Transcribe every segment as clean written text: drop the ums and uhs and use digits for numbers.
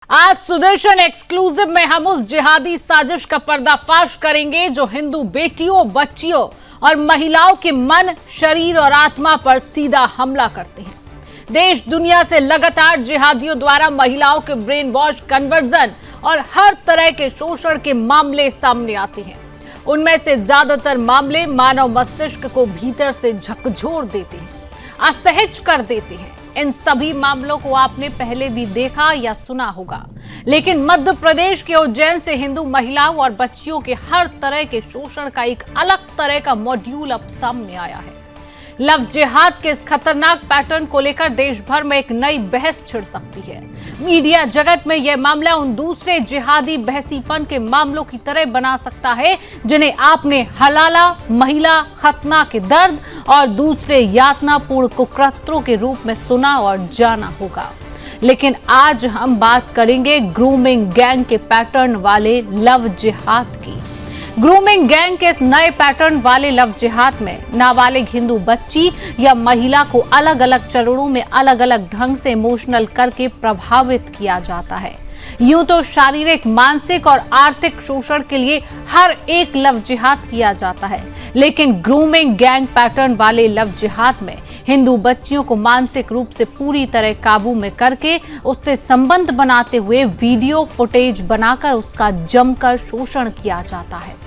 आज सुदर्शन एक्सक्लूसिव में हम उस जिहादी साजिश का पर्दाफाश करेंगे जो हिंदू बेटियों, बच्चियों और महिलाओं के मन, शरीर और आत्मा पर सीधा हमला करते हैं। देश दुनिया से लगातार जिहादियों द्वारा महिलाओं के ब्रेन वॉश, कन्वर्जन और हर तरह के शोषण के मामले सामने आते हैं। उनमें से ज्यादातर मामले मानव मस्तिष्क को भीतर से झकझोर देते हैं, असहज कर देते हैं। इन सभी मामलों को आपने पहले भी देखा या सुना होगा, लेकिन मध्य प्रदेश के उज्जैन से हिंदू महिलाओं और बच्चियों के हर तरह के शोषण का एक अलग तरह का मॉड्यूल अब सामने आया है। लव जिहाद के इस खतरनाक पैटर्न को लेकर देश भर में एक नई बहस छिड़ सकती है। मीडिया जगत में यह मामला उन दूसरे जिहादी बहसीपन के मामलों की तरह बना सकता है जिन्हें आपने हलाला, महिला खतना के दर्द और दूसरे यातनापूर्ण कुकृत्यों के रूप में सुना और जाना होगा। लेकिन आज हम बात करेंगे ग्रूमिंग गैंग के पैटर्न वाले लव जिहाद की। ग्रूमिंग गैंग के इस नए पैटर्न वाले लव जिहाद में नाबालिग हिंदू बच्ची या महिला को अलग अलग चरणों में अलग अलग ढंग से इमोशनल करके प्रभावित किया जाता है। यूं तो शारीरिक, मानसिक और आर्थिक शोषण के लिए हर एक लव जिहाद किया जाता है, लेकिन ग्रूमिंग गैंग पैटर्न वाले लव जिहाद में हिंदू बच्चियों को मानसिक रूप से पूरी तरह काबू में करके उससे संबंध बनाते हुए वीडियो फुटेज बनाकर उसका जमकर शोषण किया जाता है।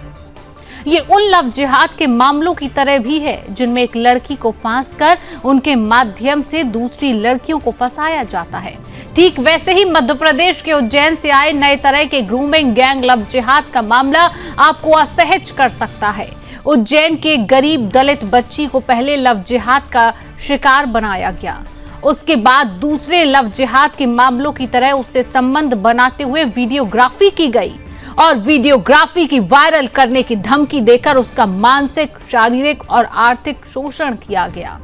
ये उन लव जिहाद के मामलों की तरह भी है जिनमें एक लड़की को फांस कर उनके माध्यम से दूसरी लड़कियों को फंसाया जाता है। ठीक वैसे ही मध्य प्रदेश के उज्जैन से आए नए तरह के ग्रूमिंग गैंग लव जिहाद का मामला आपको असहज कर सकता है। उज्जैन के गरीब दलित बच्ची को पहले लव जिहाद का शिकार बनाया गया, उसके बाद दूसरे लव जिहाद के मामलों की तरह उससे संबंध बनाते हुए वीडियोग्राफी की गई और वीडियोग्राफी की वायरल करने की धमकी देकर उसका मानसिक, शारीरिक और आर्थिक शोषण किया गया।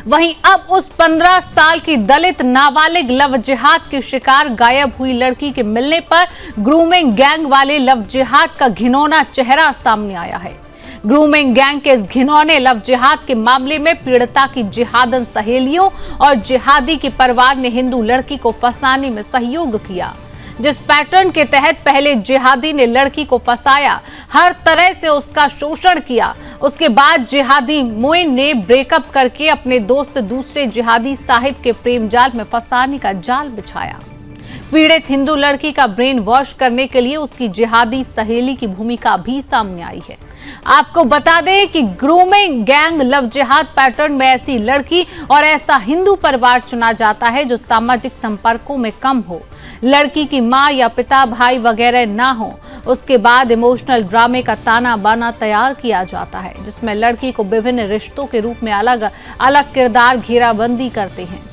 वहीं अब उस 15 साल की दलित नाबालिग लव जिहाद के शिकार गायब हुई लड़की के मिलने पर ग्रूमिंग गैंग वाले लव जिहाद का घिनौना चेहरा सामने आया है। ग्रूमिंग गैंग के इस घिनौने लव जिहाद के मामले में पीड़िता की जिहादन सहेलियों और जिहादी के परिवार ने हिंदू लड़की को फंसाने में सहयोग किया। जिस पैटर्न के तहत पहले जिहादी ने लड़की को फंसाया, हर तरह से उसका शोषण किया, उसके बाद जिहादी मोइन ने ब्रेकअप करके अपने दोस्त दूसरे जिहादी साहिब के प्रेम जाल में फंसाने का जाल बिछाया। पीड़ित हिंदू लड़की का ब्रेन वॉश करने के लिए उसकी जिहादी सहेली की भूमिका भी सामने आई है। आपको बता दें कि ग्रूमिंग गैंग लव जिहाद पैटर्न में ऐसी लड़की और ऐसा हिंदू परिवार चुना जाता है जो सामाजिक संपर्कों में कम हो, लड़की की मां या पिता, भाई वगैरह ना हो। उसके बाद इमोशनल ड्रामे का ताना बाना तैयार किया जाता है जिसमें लड़की को विभिन्न रिश्तों के रूप में अलग अलग किरदार घेराबंदी करते हैं।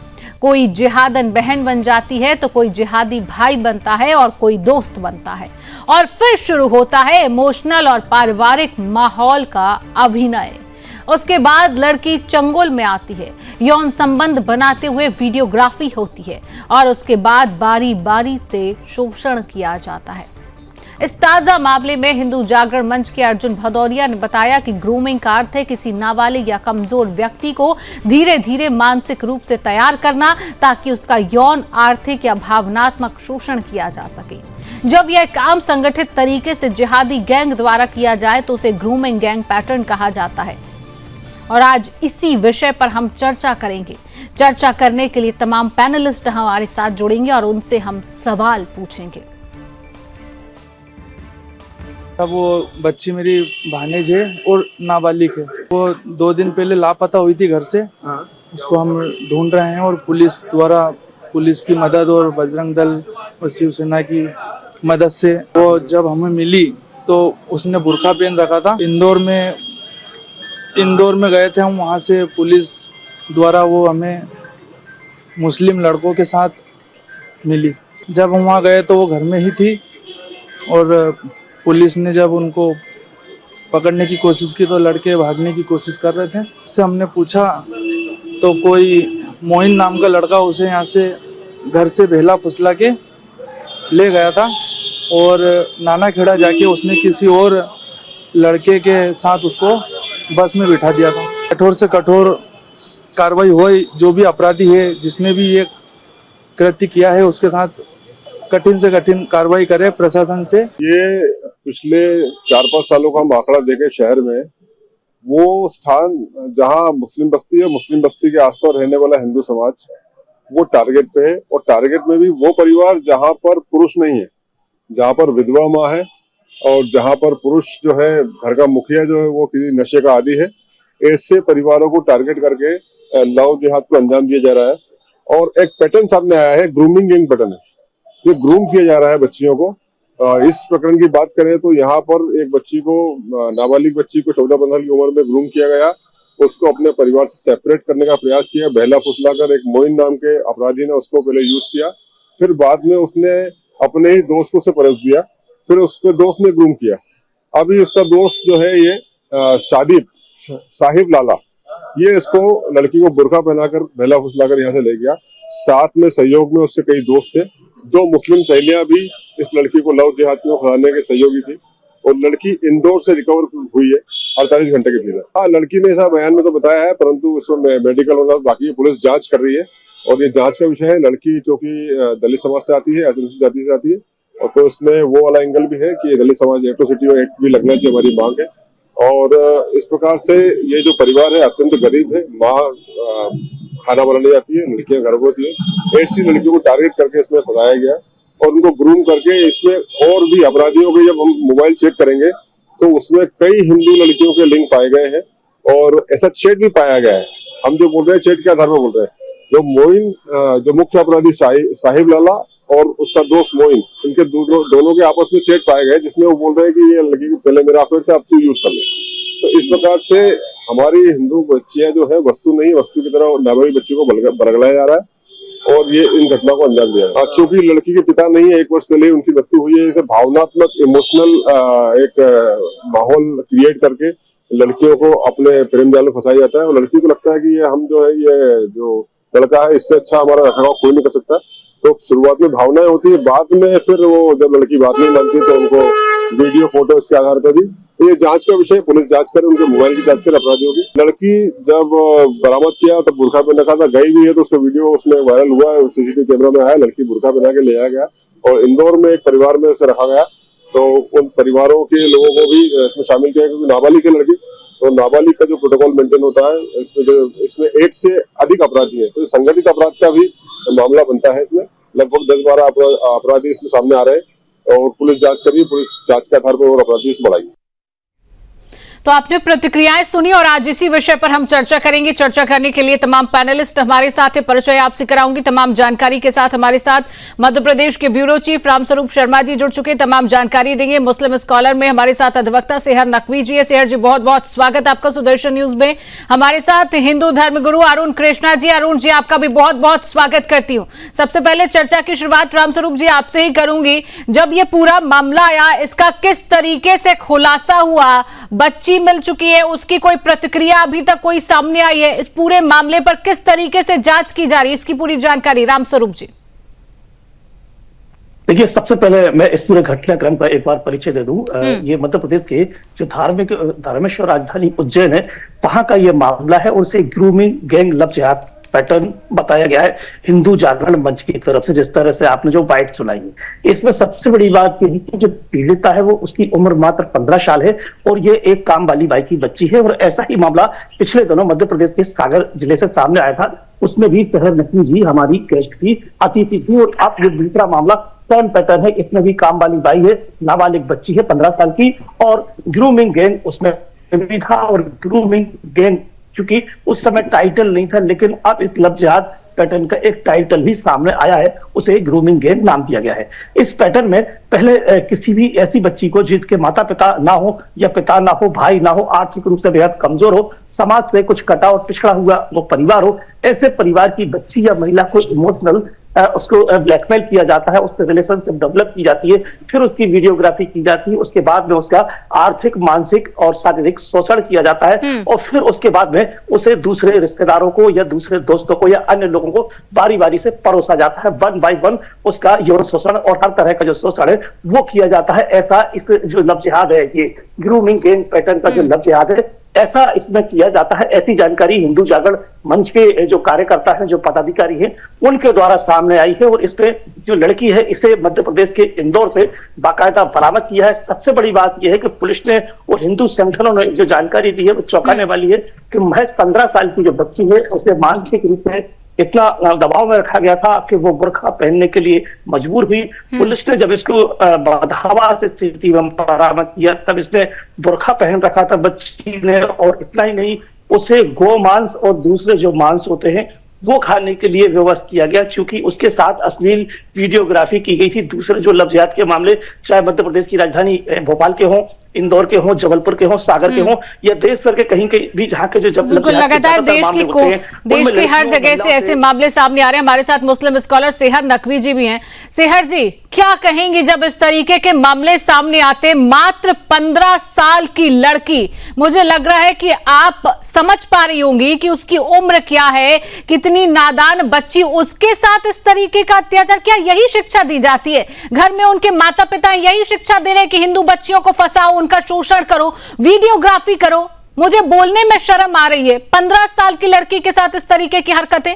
कोई जिहादन बहन बन जाती है तो कोई जिहादी भाई बनता है और कोई दोस्त बनता है, और फिर शुरू होता है इमोशनल और पारिवारिक माहौल का अभिनय। उसके बाद लड़की चंगुल में आती है, यौन संबंध बनाते हुए वीडियोग्राफी होती है और उसके बाद बारी बारी से शोषण किया जाता है। इस ताजा मामले में हिंदू जागरण मंच के अर्जुन भदौरिया ने बताया कि ग्रूमिंग का अर्थ है किसी नाबालिग या कमजोर व्यक्ति को धीरे धीरे मानसिक रूप से तैयार करना ताकि उसका यौन, आर्थिक या भावनात्मक शोषण किया जा सके। जब यह काम संगठित तरीके से जिहादी गैंग द्वारा किया जाए तो उसे ग्रूमिंग गैंग पैटर्न कहा जाता है। और आज इसी विषय पर हम चर्चा करेंगे। चर्चा करने के लिए तमाम पैनलिस्ट हमारे साथ जुड़ेंगे और उनसे हम सवाल पूछेंगे। अब वो बच्ची मेरी भानेज है और नाबालिग है। वो 2 दिन पहले लापता हुई थी घर से। उसको हम ढूंढ रहे हैं और पुलिस द्वारा, पुलिस की मदद और बजरंग दल और शिवसेना की मदद से वो जब हमें मिली तो उसने बुर्का पहन रखा था। इंदौर में गए थे हम, वहाँ से पुलिस द्वारा वो हमें मुस्लिम लड़कों के साथ मिली। जब हम वहाँ गए तो वो घर में ही थी और पुलिस ने जब उनको पकड़ने की कोशिश की तो लड़के भागने की कोशिश कर रहे थे। उससे हमने पूछा तो कोई मोइन नाम का लड़का उसे यहाँ से घर से बहला फुसला के ले गया था और नाना खेड़ा जाके उसने किसी और लड़के के साथ उसको बस में बिठा दिया था। कठोर से कठोर कार्रवाई हो, जो भी अपराधी है, जिसने भी ये कृत्य किया है उसके साथ कठिन से कठिन कार्रवाई करे प्रशासन से। ये पिछले 4-5 सालों का हम आंकड़ा देखे शहर में, वो स्थान जहां मुस्लिम बस्ती है, मुस्लिम बस्ती के आसपास रहने वाला हिंदू समाज वो टारगेट पे है। और टारगेट में भी वो परिवार जहां पर पुरुष नहीं है, जहां पर विधवा माँ है और जहां पर पुरुष जो है घर का मुखिया जो है वो किसी नशे का आदी है, ऐसे परिवारों को टारगेट करके लव जिहाद को अंजाम दिया जा रहा है। और एक पैटर्न सामने आया है, ग्रूमिंग गैंग पैटर्न है, ये ग्रूम किया जा रहा है बच्चियों को। इस प्रकरण की बात करें तो यहाँ पर एक बच्ची को, नाबालिग बच्ची को 14-15 साल की उम्र में ग्रूम किया गया, उसको अपने परिवार से सेपरेट करने का प्रयास किया, बहला फुसलाकर एक मोइन नाम के अपराधी ने उसको पहले यूज किया, फिर बाद में उसने अपने ही दोस्त को उसे परख दिया, फिर उसके दोस्त ने ग्रूम किया। अभी उसका दोस्त जो है ये साहिब लाला, ये इसको लड़की को बुर्का पहनाकर बहला फुसलाकर यहाँ से ले गया। साथ में सहयोग में उससे कई दोस्त थे, 2 मुस्लिम सहेलियां भी इस लड़की को लव जिहाद में फंसाने के सहयोगी थी और लड़की इंदौर से रिकवर हुई है 48 घंटे के भीतर। हाँ, लड़की ने ऐसा बयान में तो बताया है, परंतु इसमें मेडिकल होना बाकी है, पुलिस जांच कर रही है और ये जांच का विषय है। लड़की जो कि दलित समाज से आती है, आदिवासी जाति से आती है, और तो इसमें वो वाला एंगल भी है कि दलित समाज एट्रोसिटी एक्ट भी लगना चाहिए, हमारी मांग है। और इस प्रकार से ये जो परिवार है अत्यंत गरीब है, माँ खाना बनाने जाती है, लड़कियां गर्भवती है, ऐसी लड़कियों को टारगेट करके इसमें फंसाया गया और उनको ग्रूम करके इसमें और भी अपराधियों के जब हम मोबाइल चेक करेंगे तो उसमें कई हिंदू लड़कियों के लिंक पाए गए हैं और ऐसा चैट भी पाया गया है। हम जो बोल रहे हैं चैट के आधार पर बोल रहे हैं, जो मोइन, जो मुख्य अपराधी साहिब लाला और उसका दोस्त मोइन, इनके दोनों के आपस में चैट पाए गए जिसमें वो बोल रहे हैं कि ये लड़की की पहले मेरा अफेयर था, अब तू यूज कर ले। तो इस प्रकार से हमारी हिंदू बच्चियां जो है वस्तु नहीं, वस्तु की तरह नाबालिग बच्ची को बरगलाया जा रहा है और ये इन घटना को अंजाम दिया है। चूंकि लड़की के पिता नहीं है, 1 वर्ष पहले उनकी मृत्यु हुई है, भावनात्मक इमोशनल एक माहौल क्रिएट करके लड़कियों को अपने प्रेम जाल में फंसाया जाता है और लड़की को लगता है कि ये हम जो है, ये जो लड़का है इससे अच्छा हमारा रखरखाव कोई नहीं कर सकता। तो शुरुआत में भावनाएं होती है, बाद में फिर वो जब लड़की बात नहीं मानती तो उनको वीडियो फोटो इसके आधार पर भी, तो ये जांच का विषय, पुलिस जांच करे, उनके मोबाइल की जांच करे अपराधियों की। लड़की जब बरामद किया तब बुर्का पहना था, गई भी है तो उसका वीडियो उसमें वायरल हुआ है, सीसीटीवी कैमरा में आया, लड़की बुर्का पहना के ले आया गया और इंदौर में एक परिवार में उसे रखा गया। तो उन परिवारों के लोगों को भी इसमें शामिल किया, क्योंकि नाबालिग है लड़की, तो नाबालिग का जो प्रोटोकॉल मेंटेन होता है इसमें 1 से अधिक अपराधी है, तो संगठित अपराध का भी मामला बनता है। इसमें लगभग 10-12 अपराधी इसमें सामने आ रहे हैं और पुलिस जांच कर रही है, पुलिस जांच के आधार पर और अपराधी इसमें बढ़ाई। तो आपने प्रतिक्रियाएं सुनी और आज इसी विषय पर हम चर्चा करेंगे। चर्चा करने के लिए तमाम पैनलिस्ट हमारे साथ है, परिचय आपसे कराऊंगी तमाम जानकारी के साथ। हमारे साथ मध्य प्रदेश के ब्यूरो चीफ रामस्वरूप शर्मा जी जुड़ चुके, तमाम जानकारी देंगे। मुस्लिम स्कॉलर में हमारे साथ अधिवक्ता सेहर नकवी जी है। सेहर जी, बहुत बहुत स्वागत आपका सुदर्शन न्यूज में। हमारे साथ हिंदू धर्मगुरु अरुण कृष्णा जी। अरुण जी, आपका भी बहुत बहुत स्वागत करती हूँ। सबसे पहले चर्चा की शुरुआत रामस्वरूप जी आपसे ही करूंगी। जब ये पूरा मामला आया, इसका किस तरीके से खुलासा हुआ? बच्ची मिल चुकी है, उसकी कोई प्रतिक्रिया अभी तक कोई सामने आई है? इस पूरे मामले पर किस तरीके से जांच की जा रही है, इसकी पूरी जानकारी रामस्वरूप जी। देखिए, सबसे पहले मैं इस पूरे घटनाक्रम का एक बार परिचय दे दूं। ये मध्य प्रदेश के जो धर्मेश्वर राजधानी उज्जैन है, वहां का ये मामला है और उसे ग्रूमिंग गैंग लव जिहाद पैटर्न बताया गया है हिंदू जागरण मंच की तरफ से। जिस तरह से आपने जो बाइट सुनाई है, इसमें सबसे बड़ी बात यह है कि जो पीड़िता है वो, उसकी उम्र मात्र 15 साल है और ये एक काम वाली बाई की बच्ची है। और ऐसा ही मामला पिछले दिनों मध्य प्रदेश के सागर जिले से सामने आया था, उसमें भी सेहर नकवी जी हमारी गेस्ट थी, अतिथि थी। और अब ये दूसरा मामला सेम पैटर्न है, इसमें भी काम वाली बाई है, नाबालिग बच्ची है 15 साल की और ग्रूमिंग गैंग उसमें भी था। और ग्रूमिंग गैंग चूंकि उस समय टाइटल नहीं था, लेकिन अब इस लव जिहाद पैटर्न का एक टाइटल भी सामने आया है, उसे ग्रूमिंग गैंग नाम दिया गया है। इस पैटर्न में पहले किसी भी ऐसी बच्ची को जिसके माता पिता ना हो या पिता ना हो, भाई ना हो, आर्थिक रूप से बेहद कमजोर हो, समाज से कुछ कटा और पिछड़ा हुआ वो परिवार हो, ऐसे परिवार की बच्ची या महिला को इमोशनल उसको ब्लैकमेल किया जाता है, उससे रिलेशनशिप डेवलप की जाती है, फिर उसकी वीडियोग्राफी की जाती है, उसके बाद में उसका आर्थिक, मानसिक और शारीरिक शोषण किया जाता है और फिर उसके बाद में उसे दूसरे रिश्तेदारों को या दूसरे दोस्तों को या अन्य लोगों को बारी बारी से परोसा जाता है। 1 by 1 उसका यौन शोषण और हर तरह का जो शोषण है वो किया जाता है। ऐसा इस जो लव जिहाद है, ये ग्रूमिंग गैंग पैटर्न का जो लव जिहाद है, ऐसा इसमें किया जाता है। ऐसी जानकारी हिंदू जागरण मंच के जो कार्यकर्ता हैं, जो पदाधिकारी हैं, उनके द्वारा सामने आई है। और इस पे जो लड़की है, इसे मध्य प्रदेश के इंदौर से बाकायदा बरामद किया है। सबसे बड़ी बात यह है कि पुलिस ने और हिंदू संगठनों ने जो जानकारी दी है वो चौंकाने वाली है कि महज 15 साल की जो बच्ची है उसे मानसिक रूप से इतना दबाव में रखा गया था कि वो बुर्का पहनने के लिए मजबूर हुई। पुलिस ने जब इसको बदहवास स्थिति में बरामद किया तब इसने बुर्का पहन रखा था बच्ची ने, और इतना ही नहीं, उसे गोमांस और दूसरे जो मांस होते हैं वो खाने के लिए व्यवस्था किया गया, क्योंकि उसके साथ अश्लील वीडियोग्राफी की गई थी। दूसरे जो लफ्जियात के मामले, चाहे मध्य प्रदेश की राजधानी भोपाल के हों, इंदौर के हों, जबलपुर के हों, सागर के हों, या देश भर के कहीं के भी जहां के जो बिल्कुल लगातार देश की हर जगह से ऐसे मामले सामने आ रहे हैं। हमारे साथ मुस्लिम स्कॉलर सेहर नकवी जी भी हैं। सेहर जी, क्या कहेंगे जब इस तरीके के मामले सामने आते? मात्र 15 साल की लड़की, मुझे लग रहा है कि आप समझ पा रही होंगी कि उसकी उम्र क्या है, कितनी नादान बच्ची, उसके साथ इस तरीके का अत्याचार। क्या यही शिक्षा दी जाती है घर में? उनके माता पिता यही शिक्षा दे रहे हैं कि हिंदू बच्चियों को फंसाओ, उनका शोषण करो, वीडियोग्राफी करो? मुझे बोलने में शर्म आ रही है। 15 साल की लड़की के साथ इस तरीके की हरकतें।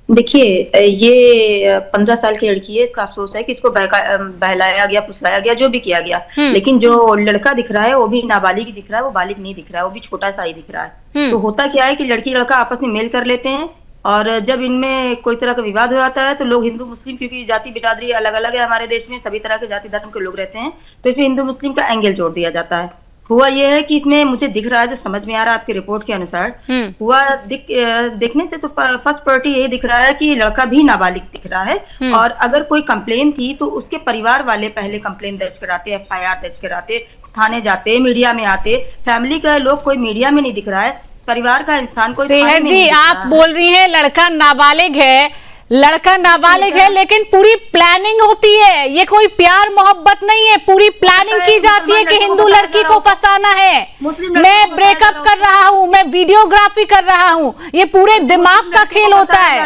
देखिए, ये 15 साल की लड़की है, इसका अफसोस है कि इसको बहलाया गया, फुसलाया गया, जो भी किया गया। लेकिन जो लड़का दिख रहा है वो भी नाबालिग दिख रहा है, वो बालिग नहीं दिख रहा है, वो भी छोटा सा ही दिख रहा है। तो होता क्या है कि लड़की लड़का आपस में मेल कर लेते हैं, और जब इनमें कोई तरह का विवाद हो जाता है तो लोग हिंदू मुस्लिम, क्योंकि जाति बिरादरी अलग अलग है हमारे देश में, सभी तरह के जाति धर्म के लोग रहते हैं, तो इसमें हिंदू मुस्लिम का एंगल जोड़ दिया जाता है। हुआ यह है कि इसमें मुझे दिख रहा है, जो समझ में आ रहा है आपकी रिपोर्ट के अनुसार, हुआ देखने से तो फर्स्ट प्रायोरिटी यही दिख रहा है कि लड़का भी नाबालिग दिख रहा है। और अगर कोई कंप्लेन थी तो उसके परिवार वाले पहले कंप्लेन दर्ज कराते, FIR दर्ज कराते, थाने जाते, मीडिया में आते। फैमिली का लोग कोई मीडिया में नहीं दिख रहा है, परिवार का इंसान कोई। सेहर जी, आप बोल रही हैं लड़का नाबालिग है, लड़का नाबालिग है, लेकिन पूरी प्लानिंग होती है। ये कोई प्यार मोहब्बत नहीं है, पूरी प्लानिंग की जाती है कि हिंदू लड़की को फंसाना है, मैं ब्रेकअप कर रहा हूँ, मैं वीडियोग्राफी कर रहा हूँ। ये पूरे दिमाग का खेल होता है,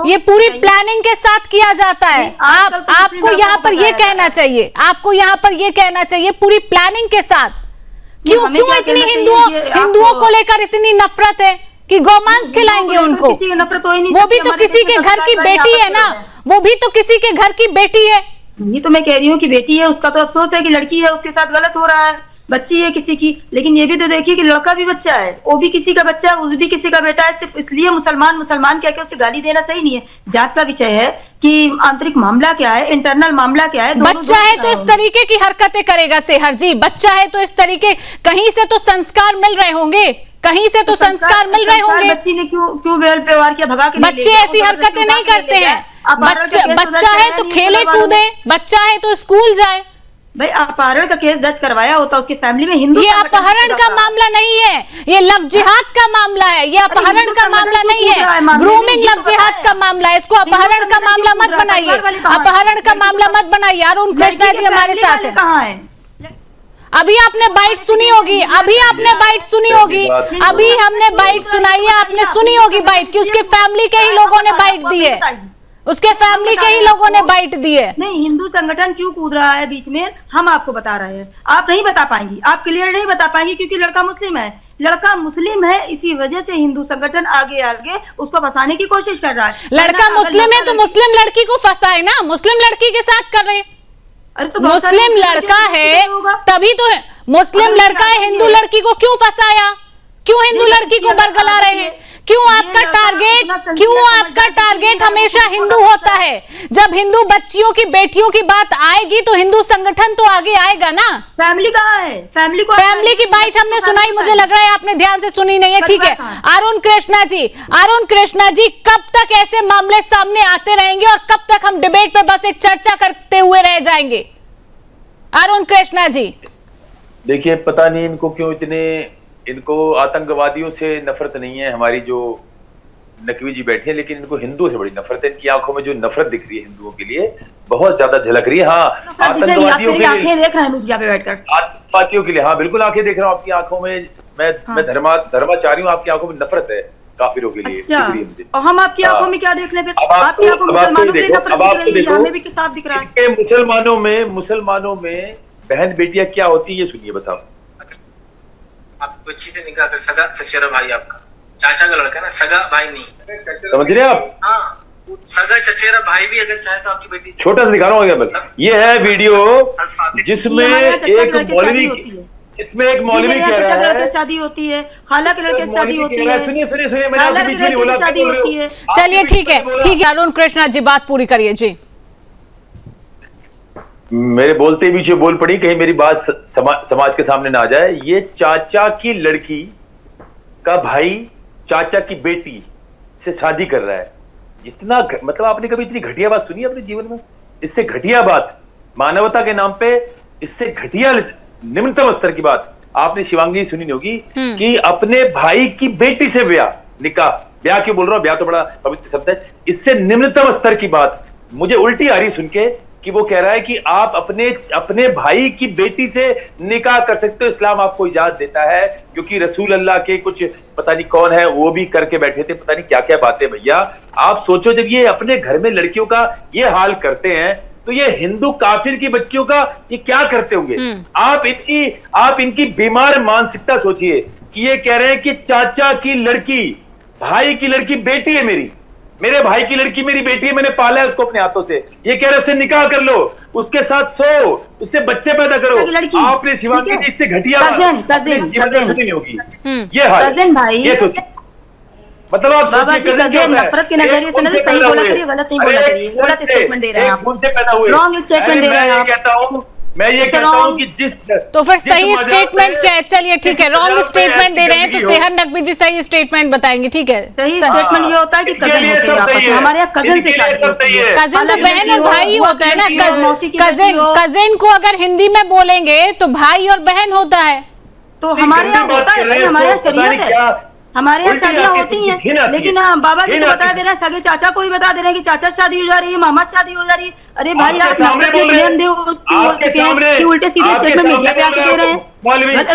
ये पूरी प्लानिंग के साथ किया जाता है। आपको यहाँ पर ये कहना चाहिए, आपको यहाँ पर ये कहना चाहिए पूरी प्लानिंग के साथ। क्यों इतनी हिंदुओं को लेकर इतनी नफरत है कि गोमांस खिलाएंगे उनको? किसी की नफरत हो ही नहीं, वो भी तो किसी के घर की बेटी है ना, वो भी तो किसी के घर की बेटी है। ये तो मैं कह रही हूँ कि बेटी है, उसका तो अफसोस है कि लड़की है, उसके साथ गलत हो रहा है, बच्ची है किसी की। लेकिन ये भी तो देखिए कि लड़का भी बच्चा है, वो भी किसी का बच्चा है, उस भी किसी का बेटा है। सिर्फ इसलिए मुसलमान क्या उसे गाली देना सही नहीं है। जांच का विषय है कि आंतरिक मामला क्या है, इंटरनल मामला क्या है। बच्चा है तो इस तरीके की हरकतें करेगा सेहर जी, बच्चा है तो इस तरीके, कहीं से तो संस्कार मिल रहे होंगे, कहीं से तो संस्कार मिल रहे होंगे। बच्ची ने क्यों व्यवहार किया, भगा के? बच्चे ऐसी हरकतें नहीं करते हैं। बच्चा है तो खेले कूदे, बच्चा है तो स्कूल जाए। भाई अपहरण का केस दर्ज करवाया होता उसकी फैमिली में। हिंदू, ये अपहरण का मामला नहीं है, ये लव जिहाद का मामला है। ये अपहरण का मामला नहीं है, ग्रूमिंग लव जिहाद का मामला है। इसको अपहरण का मामला मत बनाइए, अपहरण का मामला मत बनाइए। अरुण कृष्णा जी हमारे साथ है। अभी आपने बाइट सुनी होगी, अभी आपने बाइट सुनी होगी, अभी हमने बाइट सुनाई है, आपने सुनी होगी बाइट कि उसके फैमिली के ही लोगों ने बाइट दी है, उसके फैमिली के ही लोगों ने बाइट दी है। नहीं, हिंदू संगठन क्यों कूद रहा है बीच में, हम आपको बता रहे हैं। आप नहीं बता पाएंगी, आप क्लियर नहीं बता पाएंगी, क्योंकि लड़का मुस्लिम है। लड़का मुस्लिम है, इसी वजह से हिंदू संगठन आगे उसको फंसाने की कोशिश कर रहा है। लड़का मुस्लिम है तो मुस्लिम लड़की को फंसाए ना, मुस्लिम लड़की के साथ कर रहे। तो मुस्लिम लड़का है तभी तो है, मुस्लिम लड़का है, हिंदू लड़की को क्यों फंसाया? क्यों हिंदू लड़की को बरगला रहे हैं? क्यों आपका टारगेट हमेशा हिंदू होता है? जब हिंदू बच्चियों की, बेटियों की बात आएगी तो हिंदू संगठन तो आगे आएगा ना। फैमिली कहाँ है? फैमिली की बाइट हमने सुनाई, मुझे लग रहा है आपने ध्यान से सुनी नहीं है। ठीक है, अरुण कृष्णा जी, कब तक ऐसे मामले सामने आते रहेंगे और कब तक हम डिबेट पे बस एक चर्चा करते हुए रह जाएंगे? अरुण कृष्णा जी, देखिए, पता नहीं इनको क्यों इनको आतंकवादियों से नफरत नहीं है। हमारी जो नकवी जी बैठे हैं, लेकिन इनको हिंदुओं से बड़ी नफरत है। इनकी आंखों में जो नफरत दिख रही है हिंदुओं के लिए बहुत ज्यादा झलक रही है। हाँ, आतंकवादियों के लिए देख रहे हैं मीडिया पे बैठकर, आतंकवादियों के लिए, हाँ बिल्कुल आंखें देख रहा हूँ आपकी आंखों में। मैं धर्माचारी हूँ, आपकी आंखों में नफरत है काफिरों के लिए। अच्छा, और हम आपकी आंखों में क्या देख रहे हैं फिर? आपकी आंखों में मुसलमानों की नफरत दिख रही है, हमें भी साफ दिख रहा है। मुसलमानों में बहन बेटियां क्या होती है, ये सुनिए बस आप। बच्ची से निकाह कर, सगा चचेरा भाई आपका, चाचा का लड़का ना, सगा भाई नहीं, समझ रहे हैं आप? हाँ सगा चचेरा भाई भी अगर चाहे तो आपकी बेटी छोटा सा दिखा रहा हूँ मैं। ये है वीडियो जिसमें एक मौलवी, इसमें एक मौलवी कह रहा है शादी होती है, खाला के लड़के शादी होती है, सुनिए सुनिए सुनिए, मैंने आपके बीच में नहीं बोला, शादी होती है। चलिए ठीक है अरुण कृष्णा जी बात पूरी करिए जी। मेरे बोलते बीच बोल पड़ी, कहीं मेरी बात समाज के सामने ना आ जाए। ये चाचा की लड़की का भाई चाचा की बेटी से शादी कर रहा है। इतना मतलब आपने कभी इतनी घटिया बात सुनी अपने जीवन में? इससे घटिया बात, मानवता के नाम पे इससे घटिया निम्नतम स्तर की बात आपने शिवांगी सुनी नहीं होगी कि अपने भाई की बेटी से ब्याह, निकाह, ब्याह क्यों बोल रहा हूं, ब्याह तो बड़ा पवित्र शब्द है। इससे निम्नतम स्तर की बात मुझे उल्टी आ रही सुन के कि वो कह रहा है कि आप अपने भाई की बेटी से निकाह कर सकते हो, इस्लाम आपको इजाजत देता है, क्योंकि रसूल अल्लाह के कुछ पता नहीं कौन है वो भी करके बैठे थे, पता नहीं क्या क्या बातें। भैया आप सोचो, जब ये अपने घर में लड़कियों का ये हाल करते हैं तो ये हिंदू काफिर की बच्चियों का ये क्या करते होंगे? आप इनकी बीमार मानसिकता सोचिए कि ये कह रहे हैं कि चाचा की लड़की, भाई की लड़की बेटी है मेरी, मेरे भाई की लड़की मेरी बेटी है, मैंने पाला है उसको अपने हाथों से। ये कह रहे उससे निकाह कर लो, उसके साथ सो, उससे बच्चे पैदा करो। आपने शिवांगी जी इससे घटिया नहीं होगी ये हाल, ये सोचिए। मतलब आप सोचिए, नफरत के नजरिए से सही बोला करिए, गलत नहीं बोला करिए, गलत स्टेटमेंट दे रहे हैं आप, रॉन्ग स्टेटमेंट दे रहे हैं आप। मैं ये कहता हूं कि तो फिर सही स्टेटमेंट क्या है? चलिए ठीक है, रॉन्ग स्टेटमेंट दे रहे हैं तो सेहर नकवी जी सही स्टेटमेंट बताएंगे। ठीक है, सही स्टेटमेंट ये होता है कि कजन होते हैं आपस में, हमारे यहाँ कजन से शादी होती है। कजन तो बहन और भाई होता है ना, कजन को अगर हिंदी में बोलेंगे तो भाई और बहन होता है। तो हमारे यहाँ होता है, हमारे यहाँ शरीयत है, हमारे यहाँ शादियाँ होती हैं, लेकिन बाबा जी को बता दे रहे हैं, सगे चाचा को भी बता दे रहे हैं कि चाचा शादी हो जा रही है, मामा शादी हो जा रही है। अरे भाई आप उल्टे सीधे स्टेटमेंट मीडिया पे आके दे रहे हैं।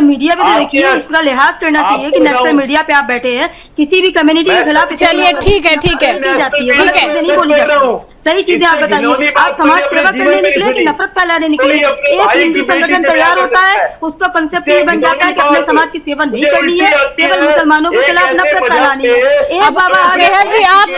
मीडिया पे तो देखिए, इसका लिहाज करना चाहिए कि नेशनल मीडिया पे आप बैठे हैं, किसी भी कम्युनिटी के खिलाफ। चलिए ठीक है नहीं बोली जाती, सही चीजें आप बताइए। आप समाज सेवा करने निकले कि नफरत फैलाने निकले? एक हिंदू संगठन तैयार होता है, उसका कंसेप्ट ये बन जाता है कि अपने समाज की सेवा नहीं करनी है, केवल मुसलमानों के खिलाफ नफरत फैलानी है। एक बाबा सेहर जी आप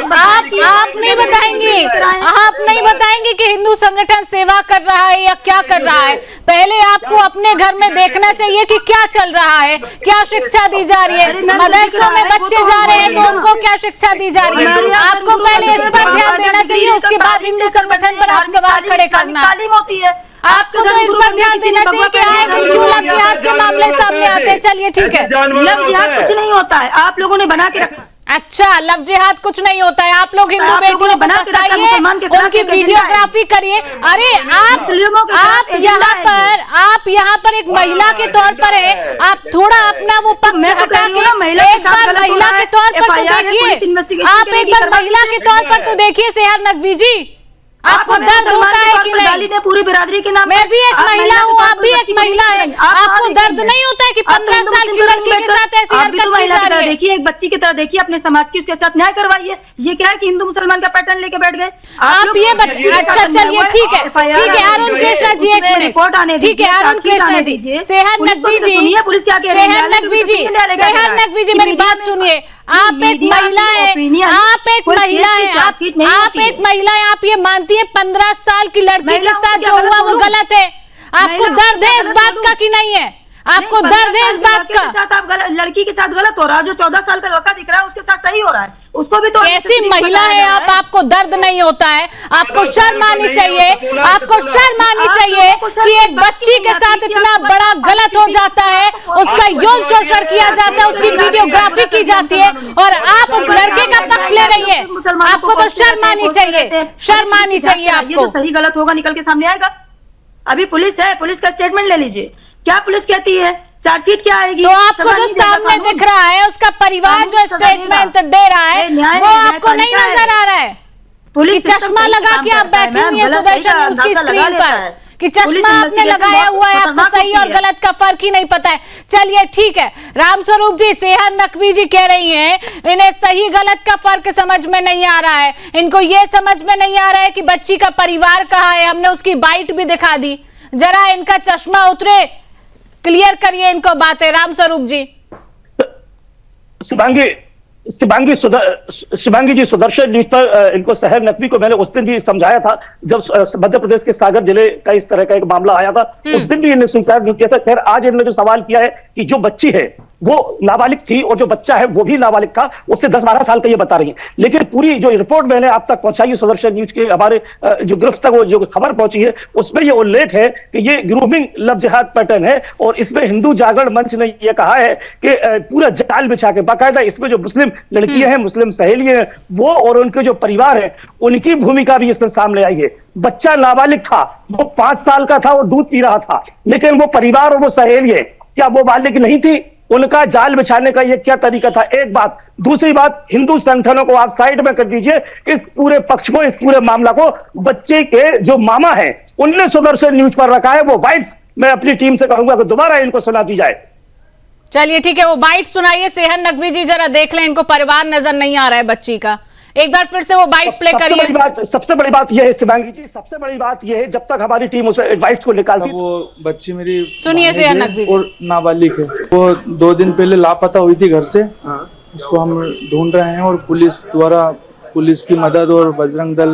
नहीं बताएंगे, आप नहीं बताएंगे कि हिंदू संगठन सेवा कर रहा है या क्या कर रहा है? पहले आपको अपने घर में देखना चाहिए कि क्या चल रहा है, क्या शिक्षा दी जा रही है। मदरसों में बच्चे जा रहे हैं तो उनको क्या शिक्षा दी जा रही है? आपको पहले इस पर ध्यान देना चाहिए, उसके बाद हिंदू संगठन पर आप सवाल खड़े करना। तालीम होती है, आपको तो इस पर ध्यान देना चाहिए कि आए दिन क्यों लव जिहाद के मामले सामने आते हैं। चलिए ठीक है, लव जिहाद कुछ नहीं होता है, आप लोगों ने बना के रखा। अच्छा, लव जिहाद कुछ नहीं होता है, आप लोग हिंदू बेटियों को फंसाइए, उनकी वीडियोग्राफी करिए। अरे आप यहाँ पर एक महिला के तौर पर है, आप थोड़ा अपना वो पक्ष हटा के एक बार महिला के तौर पर तो देखिए, आप एक बार महिला के तौर पर तो देखिए सेहर नकवी जी, आपको दर्द होता है कि नहीं? पूरी बिरादरी के नाम, मैं भी एक महिला हूँ, आप भी एक महिला है, आपको दर्द नहीं होता है कि 15 साल की लड़की के साथ ऐसी हरकत की जा रही है? देखिए, एक बच्ची की तरह देखिए अपने समाज की, उसके साथ न्याय करवाइए। ये क्या है कि हिंदू मुसलमान का पैटर्न लेके बैठ गए आप? ये अच्छा चलिए ठीक है अरुण कृष्णा जी, एक मिनट, रिपोर्ट आने ठीक है अरुण कृष्णा जी, सेहर नकवी जी, पुलिस क्या कह रही है? सेहर नकवी जी मेरी बात सुनिए। आप एक महिला है, आप एक महिला है, आप ये मानती है 15 साल की लड़की के साथ जो हुआ वो गलत है? आपको दर्द है इस बात का कि नहीं है? आपको दर्द है इस बात का? आप लड़की के साथ गलत हो रहा है, जो 14 साल का लड़का दिख रहा है उसके साथ सही हो रहा है, उसको भी तो कैसी महिला है आप? आपको दर्द नहीं होता है? आपको शर्म आनी चाहिए, आपको शर्म आनी चाहिए कि एक बच्ची के साथ इतना बड़ा गलत हो जाता है, उसका यौन शोषण किया जाता है, उसकी वीडियोग्राफी की जाती है और आप उस लड़के का पक्ष ले रही है। आपको तो शर्म आनी चाहिए, शर्म आनी चाहिए आपको। सही गलत होगा निकल के सामने आएगा। अभी पुलिस है, पुलिस का स्टेटमेंट ले लीजिए, क्या पुलिस कहती है, चार्जशीट क्या आएगी? तो आपको जो सामने दिख रहा है, उसका परिवार जो स्टेटमेंट दे रहा है वो आपको नहीं नजर आ रहा है? पुलिस चश्मा लगा के आप बैठी हुई है सुदर्शन न्यूज की स्क्रीन पर कि चश्मा आपने लगाया हुआ है, आपको सही और गलत का फर्क ही नहीं पता है। चलिए ठीक है, रामस्वरूप जी, सेहर नकवी जी कह रही हैं इन्हें सही गलत का फर्क समझ में नहीं आ रहा है, इनको ये समझ में नहीं आ रहा है कि बच्ची का परिवार कहाँ है। हमने उसकी बाइट भी दिखा दी, जरा इनका चश्मा उतरे, क्लियर करिए इनको बातें रामस्वरूप जी। शिवांगी जी, सुदर्शन न्यूज पर इनको सहर नकवी को मैंने उस दिन भी समझाया था जब मध्य प्रदेश के सागर जिले का इस तरह का एक मामला आया था। उस दिन भी इन्हें सुनसार किया था। खैर आज इन्होंने जो सवाल किया है कि जो बच्ची है वो नाबालिग थी और जो बच्चा है वो भी नाबालिग था, उससे 10-12 साल का ये बता रही है। लेकिन पूरी जो रिपोर्ट मैंने आप तक पहुंचाई है सुदर्शन न्यूज के हमारे जो ग्रुप तक वो जो खबर पहुंची है उसमें ये उल्लेख है कि ये ग्रूमिंग लव जिहाद पैटर्न है और इसमें हिंदू जागरण मंच ने यह कहा है कि पूरा जाल बिछा के बाकायदा इसमें जो मुस्लिम लड़कियां हैं, मुस्लिम सहेलियां हैं, वो और उनके जो परिवार है उनकी भूमिका भी इसमें सामने आई है। बच्चा नाबालिग था, वो 5 साल का था और दूध पी रहा था, लेकिन वो परिवार और वो सहेलियां क्या वो बालिग नहीं थी? उनका जाल बिछाने का ये क्या तरीका था? एक बात। दूसरी बात, हिंदू संगठनों को आप साइड में कर दीजिए, इस पूरे पक्ष को, इस पूरे मामला को बच्चे के जो मामा है उनने सुदर्शन न्यूज पर रखा है। वो वाइट्स मैं अपनी टीम से कहूंगा कि दोबारा इनको सुना दी जाए। चलिए ठीक है, वो बाइट सुनाइए। सेहर नकवी जी जरा देख लें, इनको परिवार नजर नहीं आ रहा है बच्ची का। एक बार फिर से वो बाइट प्ले करिए। सबसे बड़ी बात यह है शिवांगी जी, सबसे बड़ी बात यह है जब तक हमारी टीम उस वाइट्स को निकालती, वो बच्ची मेरी सुनिए सेहर नकवी और नाबालिग है। वो 2 दिन पहले लापता हुई थी घर से। उसको हम ढूंढ रहे हैं और पुलिस द्वारा, पुलिस की मदद और बजरंग दल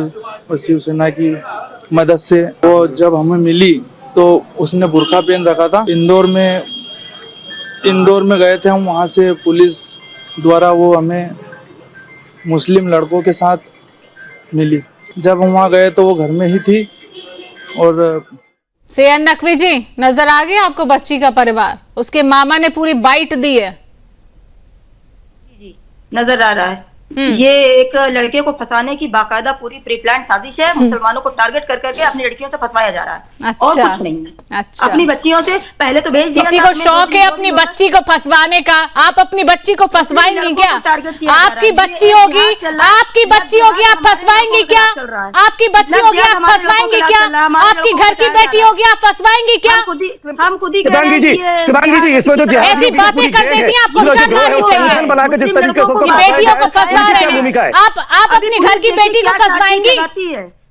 और शिवसेना की मदद से वो जब हमें मिली तो उसने बुर्का पहन रखा था। इंदौर में गए थे हम, वहाँ से पुलिस द्वारा वो हमें मुस्लिम लड़कों के साथ मिली। जब हम वहाँ गए तो वो घर में ही थी। और सेहर नकवी जी नजर आ गया आपको बच्ची का परिवार? उसके मामा ने पूरी बाइट दी है। जी नजर आ रहा है। ये एक लड़के को फंसाने की बाकायदा पूरी प्री प्लान साजिश है। मुसलमानों को टारगेट कर करके अपनी लड़कियों से फंसवाया जा रहा है। अच्छा, और कुछ नहीं। अच्छा, अपनी बच्चियों से पहले तो भेज दिया। किसी को शौक है अपनी बच्ची को फंसवाने का? आप अपनी बच्ची को फंसवाएंगी क्या? आपकी बच्ची होगी, आपकी बच्ची होगी, आप फंसवाएंगी क्या? आपकी बच्ची होगी, आप फंसवाएंगी क्या? आपकी घर की बेटी होगी, आप फंसवाएंगी क्या? हम खुद ही ऐसी बातें कर देती हैं, आपको शर्म आनी चाहिए। बेटियों को फंसवा रहे हैं आप अपने घर की बेटी को फंसवाएंगी?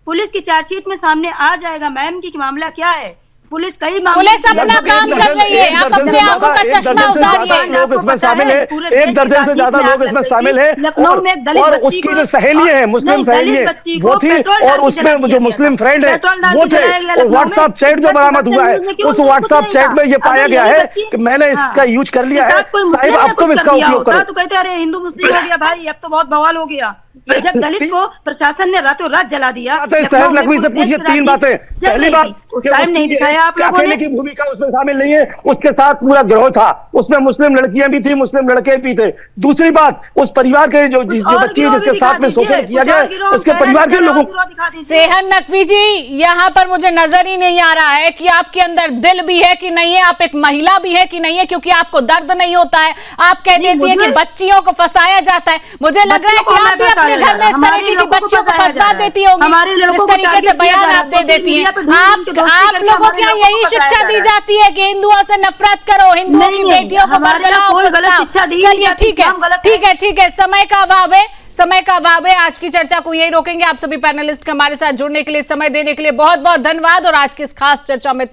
पुलिस की चार्जशीट में सामने आ जाएगा मैम की मामला क्या है। पुलिस पुलिस अपना काम कर रही है, आप अपने आंखों का चश्मा उतारिए। लोग इसमें शामिल है, 1 दर्जन से ज्यादा लोग इसमें शामिल है। लखनऊ में एक दलित और बच्ची उसकी जो सहेली है, मुस्लिम सहेली है वो थी, और उसमें जो मुस्लिम फ्रेंड है वो थे। और व्हाट्सएप चैट जो बरामद हुआ है, उस व्हाट्सएप चैट में ये पाया गया है कि मैंने इसका यूज कर लिया है। साहिब अब तुम इसका उपयोग करो। तो कहते अरे हिंदू मुस्लिम हो गया भाई, अब तो बहुत बवाल हो गया। जब दलित को प्रशासन ने रातों रात जला दिया। सहर नकवी से पूछिए 3 बातें। पहली बात, टाइम नहीं दिखाया आप लोगों ने। की भूमिका उसमें शामिल नहीं है, उसके साथ पूरा गिरोह था, उसमें मुस्लिम लड़कियां भी थी, मुस्लिम लड़के भी थे। दूसरी बात, उस परिवार के जो बच्ची है जिसके साथ में शोषण किया गया, उसके परिवार के लोगों को। सेहर नकवी जी यहाँ पर मुझे नजर ही नहीं आ रहा है कि आपके अंदर दिल भी है कि नहीं है, आप एक महिला भी है कि नहीं है, क्योंकि आपको दर्द नहीं होता है। आप कह देती है कि बच्चियों को फंसाया जाता है। मुझे लग रहा है कि आप भी अपने घर में इस तरीके की बच्चियों को फंसवा देती होंगी, इस तरीके से बयान आप दे देती हैं। आप लोगों के यहाँ यही शिक्षा दी जाती है कि हिंदुओं से नफरत करो, हिंदुओं की बेटियों को बरगलाओ, फुसलाओ। चलिए ठीक है, समय का अभाव है। आज की चर्चा को यही रोकेंगे। आप सभी पैनलिस्ट के हमारे साथ जुड़ने के लिए, समय देने के लिए बहुत बहुत धन्यवाद। और आज की इस खास चर्चा में इतना